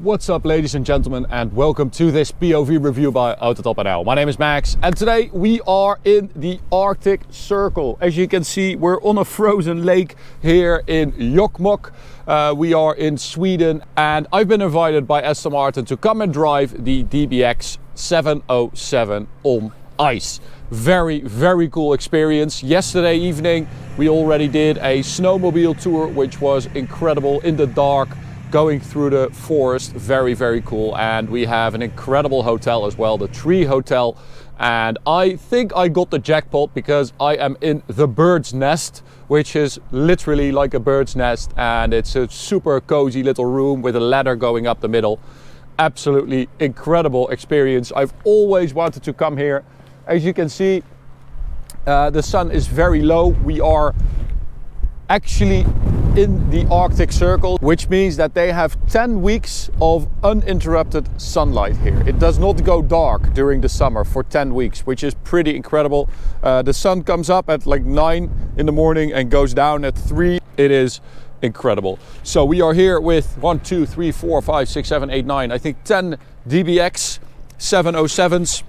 What's up, ladies and gentlemen, and welcome to this POV review by auta.nl. My name is Max, and today we are in the Arctic Circle. As you can see, we're on a frozen lake here in Jokkmokk. We are in Sweden, and I've been invited by Aston Martin to come and drive the DBX 707 on ice. Very cool experience. Yesterday evening, we already did a snowmobile tour, which was incredible in the dark, going through the forest. Very cool. And we have an incredible hotel as well, the Tree Hotel. And I think I got the jackpot because I am in the bird's nest, which is literally like a bird's nest, and it's a super cozy little room with a ladder going up the middle. Absolutely incredible experience. I've always wanted to come here. As you can see, the sun is very low. We are actually in the Arctic Circle, which means that they have 10 weeks of uninterrupted sunlight here. It does not go dark during the summer for 10 weeks, which is pretty incredible. The sun comes up at like 9 in the morning and goes down at 3. It is incredible. So we are here with 1, 2, 3, 4, 5, 6, 7, 8, 9, I think 10 DBX 707s.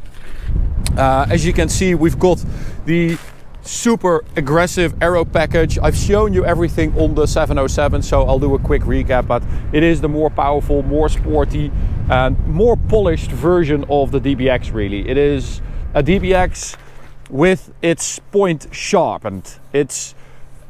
As you can see, we've got the super aggressive aero package. I've shown you everything on the 707, so I'll do a quick recap, but it is the more powerful, more sporty and more polished version of the DBX really. It is a DBX with its point sharpened. It's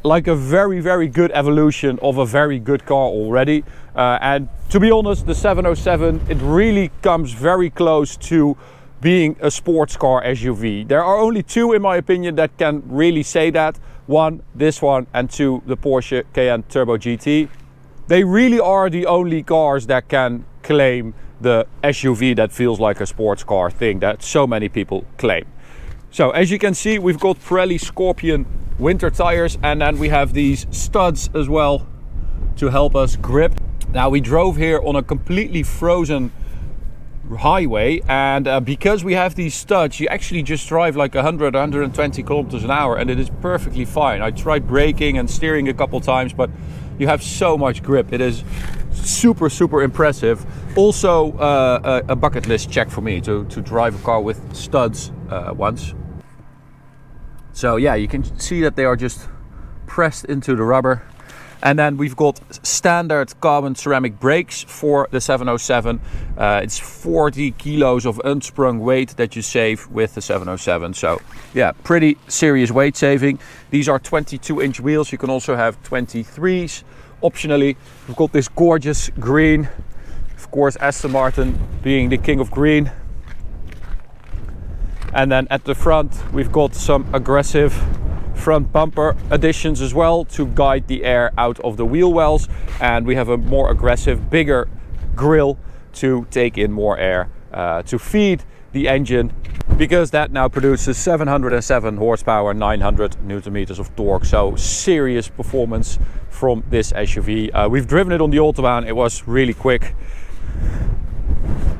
like a very good evolution of a very good car already. And to be honest, the 707, it really comes very close to being a sports car SUV. There are only two, in my opinion, that can really say that. One, this one, and two, the Porsche Cayenne Turbo GT. They really are the only cars that can claim the SUV that feels like a sports car thing that so many people claim. So as you can see, we've got Pirelli Scorpion winter tires, and then we have these studs as well to help us grip. Now, we drove here on a completely frozen highway, and because we have these studs, you actually just drive like 120 kilometers an hour, and it is perfectly fine. I tried braking and steering a couple times, but you have so much grip. It is super impressive. Also a bucket list check for me to drive a car with studs once. So yeah, you can see that they are just pressed into the rubber. And then we've got standard carbon ceramic brakes for the 707. It's 40 kilos of unsprung weight that you save with the 707. So yeah, pretty serious weight saving. These are 22-inch wheels. You can also have 23s. Optionally, we've got this gorgeous green. Of course, Aston Martin being the king of green. And then at the front, we've got some aggressive front bumper additions as well to guide the air out of the wheel wells, and we have a more aggressive, bigger grille to take in more air to feed the engine, because that now produces 707 horsepower, 900 newton meters of torque. So serious performance from this SUV. We've driven it on the Autobahn. It was really quick.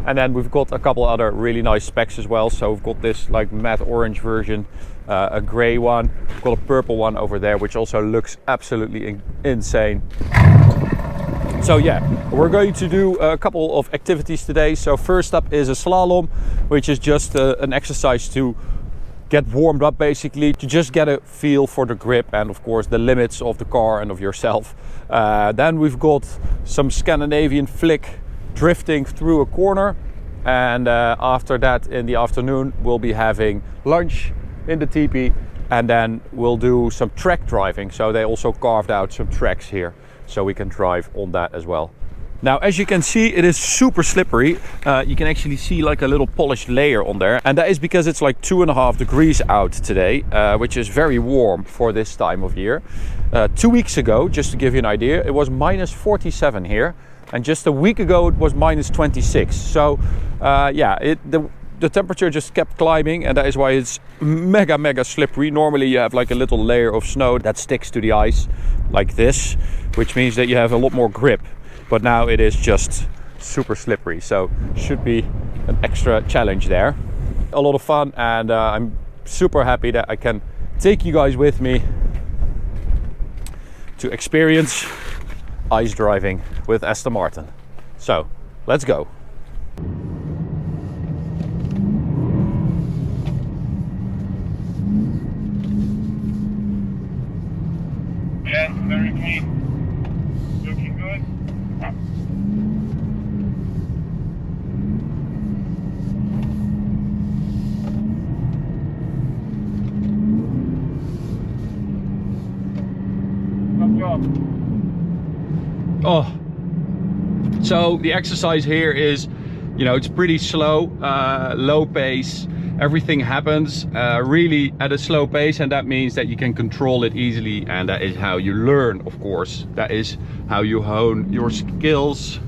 And then we've got a couple other really nice specs as well. So we've got this like matte orange version, a grey one. We've got a purple one over there, which also looks absolutely insane. So yeah, we're going to do a couple of activities today. So first up is a slalom, which is just an exercise to get warmed up, basically, to just get a feel for the grip and of course the limits of the car and of yourself. Then we've got some Scandinavian flick drifting through a corner, and after that in the afternoon we'll be having lunch in the teepee, and then we'll do some track driving. So they also carved out some tracks here so we can drive on that as well. Now, as you can see, it is super slippery. You can actually see like a little polished layer on there, and that is because it's like 2.5 degrees out today, which is very warm for this time of year. 2 weeks ago, just to give you an idea, it was minus 47 here. And just a week ago it was minus 26. So yeah, the temperature just kept climbing, and that is why it's mega slippery. Normally you have like a little layer of snow that sticks to the ice like this, which means that you have a lot more grip. But now it is just super slippery, so should be an extra challenge there. A lot of fun, and I'm super happy that I can take you guys with me to experience ice driving with Aston Martin. So Let's go. Yes, very clean. Looking good. Good job. Oh, so the exercise here is, you know, it's pretty slow, low pace. Everything happens really at a slow pace, and that means that you can control it easily, and that is how you learn, of course. That is how you hone your skills.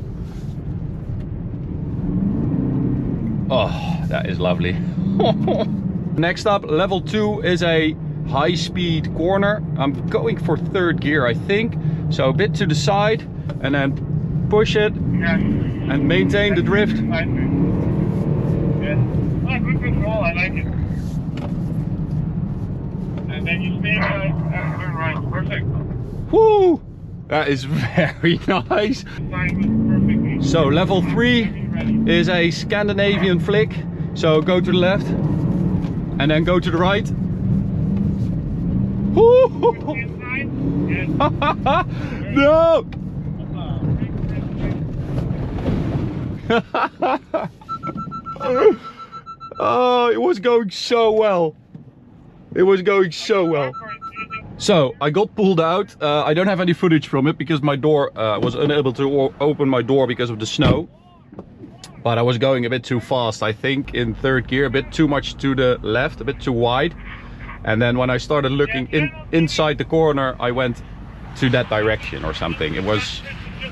Oh, that is lovely. Next up, level 2 is a high-speed corner. I'm going for third gear, I think. So a bit to the side, and then push it, Yes. and maintain the drift. Yes. Oh, good control, I like it. And then you stay turn right. Perfect. Woo! That is very nice. Time perfectly. So level 3 Ready. is a Scandinavian flick. So go to the left and then go to the right. Woo! Inside. Yes. No! Oh, it was going so well. It was going so well. So I got pulled out. I don't have any footage from it because my door was unable to open my door because of the snow. But I was going a bit too fast, I think, in third gear, a bit too much to the left, a bit too wide. And then when I started looking inside the corner, I went to that direction or something. It was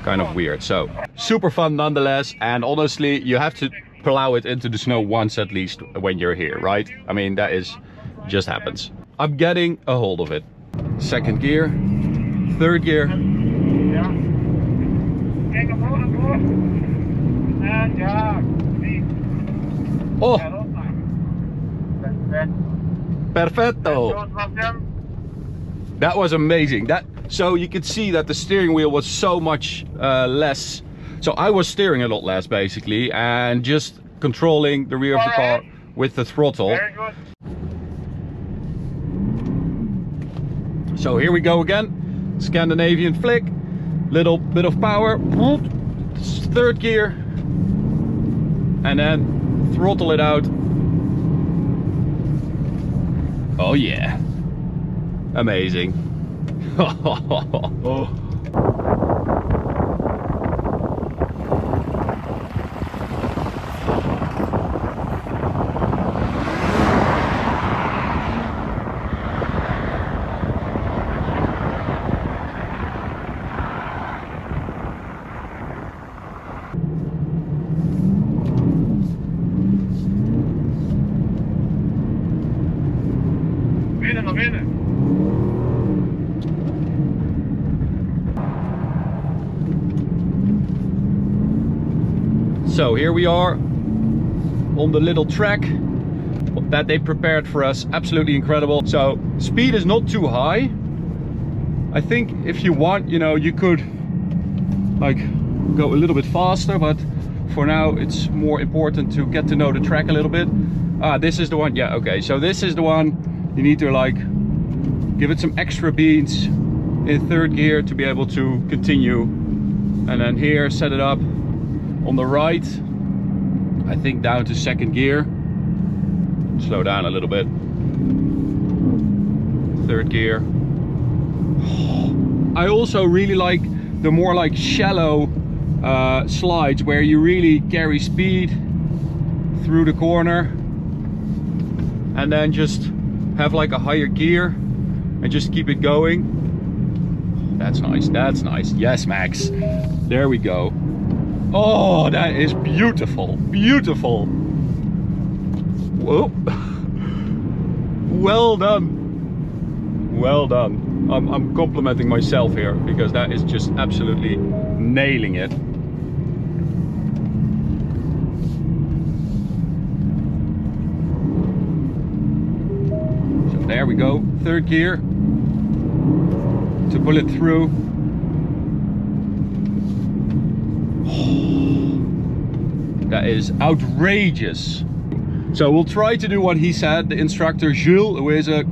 kind of weird. So super fun nonetheless. And honestly, you have to plow it into the snow once at least when you're here, right? I mean, that is just happens. I'm getting a hold of it. Second gear, third gear. Ja. Kijk op hoog door. En ja, zie. Oh, Ja, dat maar. Perfect. perfetto. Zo was hem. That was amazing. So you could see that the steering wheel was so much less. So I was steering a lot less basically, and just controlling the rear of the car with the throttle. Very good. So here we go again. Scandinavian flick, little bit of power, third gear, and then throttle it out. Oh yeah, amazing. Oh. Binnen naar binnen. So here we are on the little track that they prepared for us. Absolutely incredible. So speed is not too high. I think if you want, you know, you could like go a little bit faster, but for now it's more important to get to know the track a little bit. Ah, this is the one. Yeah, okay, so this is the one. You need to like give it some extra beats in third gear to be able to continue, and then here set it up on the right, I think down to second gear, slow down a little bit, third gear. I also really like the more like shallow slides where you really carry speed through the corner and then just have like a higher gear and just keep it going. That's nice, that's nice. Yes, Max, there we go. Oh, that is beautiful, beautiful. Whoa. Well done, well done. I'm complimenting myself here because that is just absolutely nailing it. So there we go, third gear to pull it through. That is outrageous. So we'll try to do what he said. The instructor Jules, who is a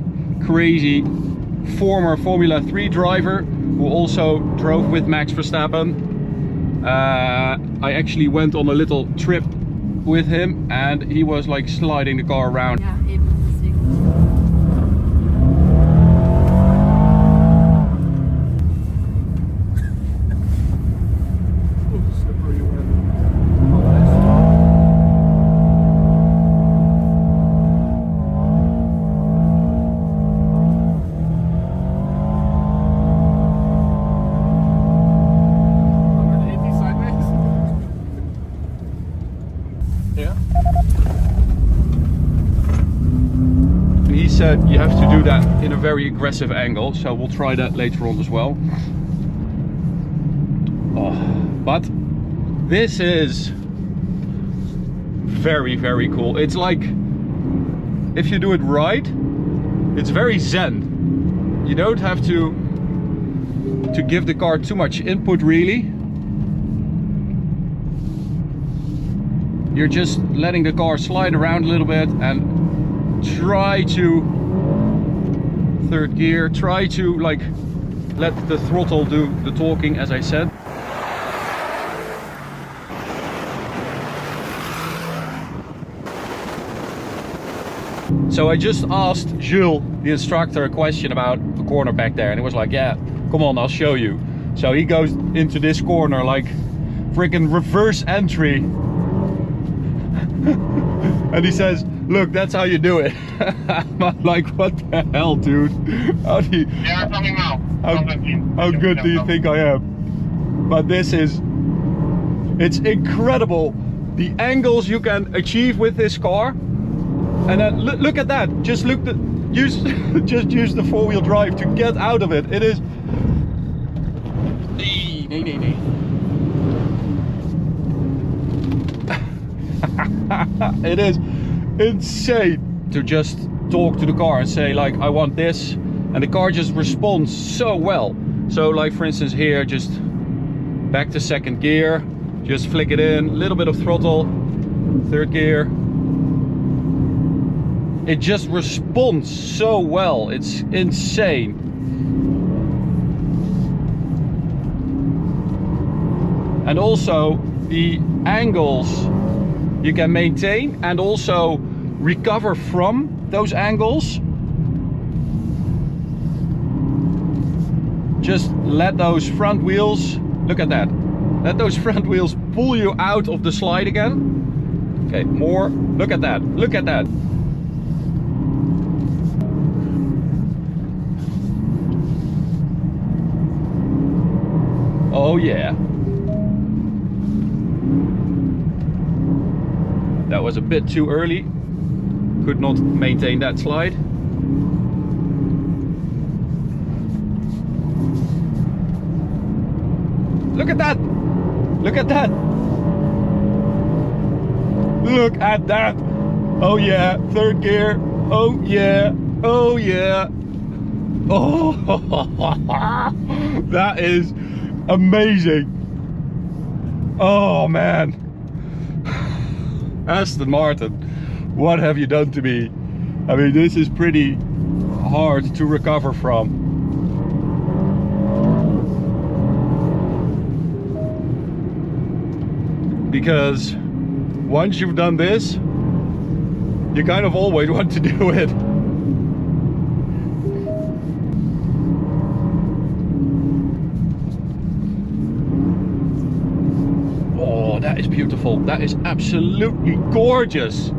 crazy former Formula 3 driver, who also drove with Max Verstappen. I actually went on a little trip with him and he was like sliding the car around. Ja, eben. Deswegen. He said you have to do that in a very aggressive angle, so we'll try that later on as well. Oh, but this is very, very cool. It's like, if you do it right, it's very zen. You don't have to give the car too much input really. You're just letting the car slide around a little bit and try to third gear, try to like let the throttle do the talking, as I said. So I just asked Jules, the instructor, a question about the corner back there, and he was like, yeah, come on, I'll show you. So he goes into this corner like freaking reverse entry. And he says, look, that's how you do it. I'm like, what the hell, dude? How do you, how good do you think I am? But this is, it's incredible the angles you can achieve with this car. And then look at that. Just look the use use the four-wheel drive to get out of it. It is it is insane to just talk to the car and say like, I want this, and the car just responds so well. So like for instance here, just back to second gear, just flick it in, a little bit of throttle, third gear. It just responds so well, it's insane. And also the angles you can maintain and also recover from those angles. Just let those front wheels, look at that, let those front wheels pull you out of the slide again. Okay, more, look at that, look at that. Oh yeah. That was a bit too early. Could not maintain that slide. Look at that! Look at that! Look at that! Oh yeah, third gear. Oh yeah, oh yeah. Oh, that is amazing. Oh man. Aston Martin, what have you done to me? I mean, this is pretty hard to recover from. Because once you've done this, you kind of always want to do it. Oh, that is beautiful. That is absolutely gorgeous.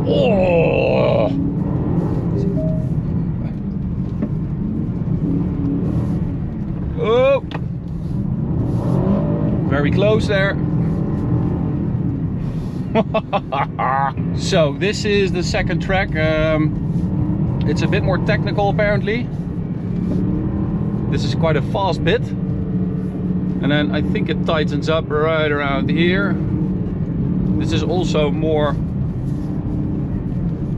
Oh. Oh. Very close there. So this is the second track. It's a bit more technical apparently. This is quite a fast bit. And then I think it tightens up right around here. This is also more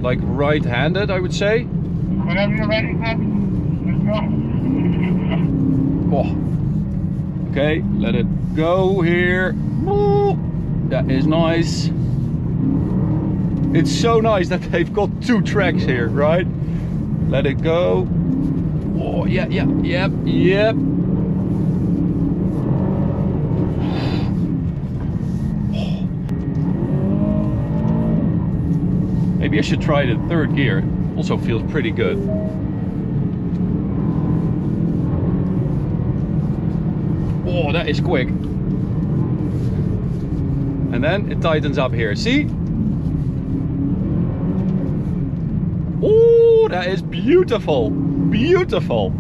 like right-handed, I would say. Whenever you're ready, let's go. Oh. Okay, let it go here. Ooh, that is nice. It's so nice that they've got 2 tracks here, right? Let it go. Oh, yeah, yeah, yep, yep. Maybe I should try it in 3rd gear. Also feels pretty good. Oh, that is quick. And then it tightens up here. See? Oh, that is beautiful. Beautiful.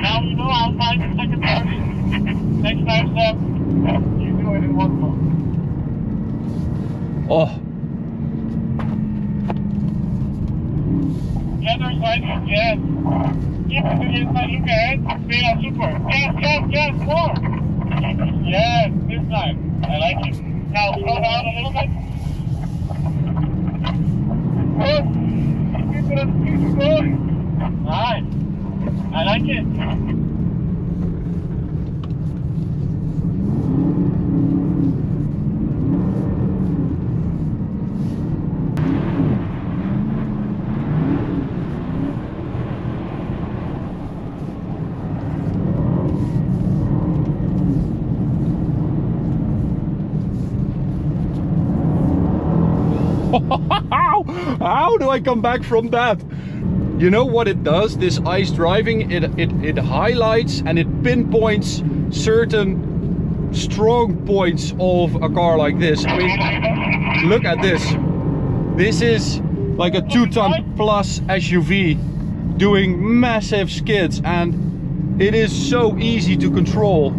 Now you know I'll find the second version. Next time, you do it in 1 month. Oh. The other side, yes. Keep it to the inside, look ahead. Yeah, super. Yes, yes, yes, more. Yes, this time. I like it. Now slow down a little bit. Good. Keep it going. Nice. I like it. How do I come back from that? You know what it does, this ice driving, it highlights and it pinpoints certain strong points of a car like this. I mean, look at this. This is like a 2-ton plus SUV doing massive skids, and it is so easy to control.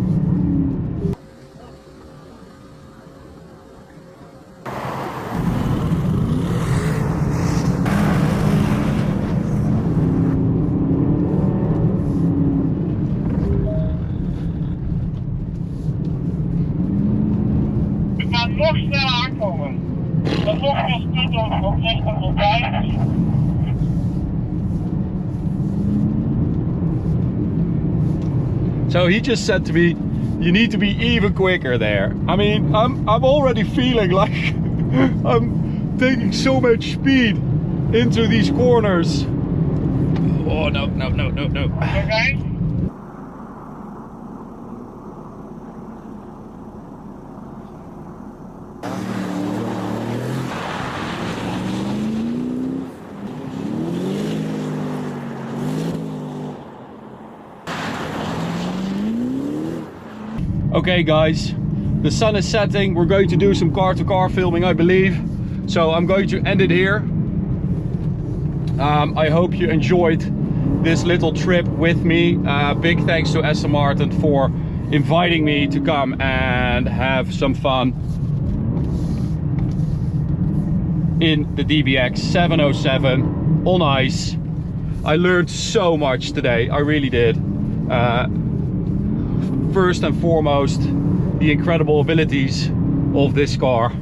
Nog sneller aankomen. Dat nog veel stuurt op recht en voorbij. So he just said to me, you need to be even quicker there. I mean, I'm already feeling like I'm taking so much speed into these corners. Oh, no, no, no, no, no. Okay. Okay guys, the sun is setting. We're going to do some car-to-car filming, I believe. So I'm going to end it here. I hope you enjoyed this little trip with me. Big thanks to Aston Martin for inviting me to come and have some fun in the DBX 707 on ice. I learned so much today, I really did. First and foremost, the incredible abilities of this car.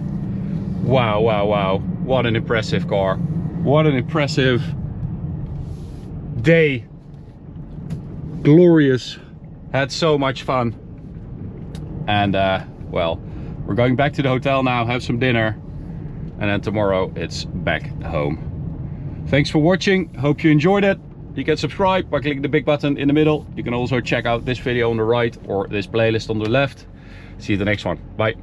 Wow, wow, wow. What an impressive car. What an impressive day. Glorious. Had so much fun. And well, we're going back to the hotel now, have some dinner. And then tomorrow it's back home. Thanks for watching. Hope you enjoyed it. You can subscribe by clicking the big button in the middle. You can also check out this video on the right or this playlist on the left. See you the next one. Bye.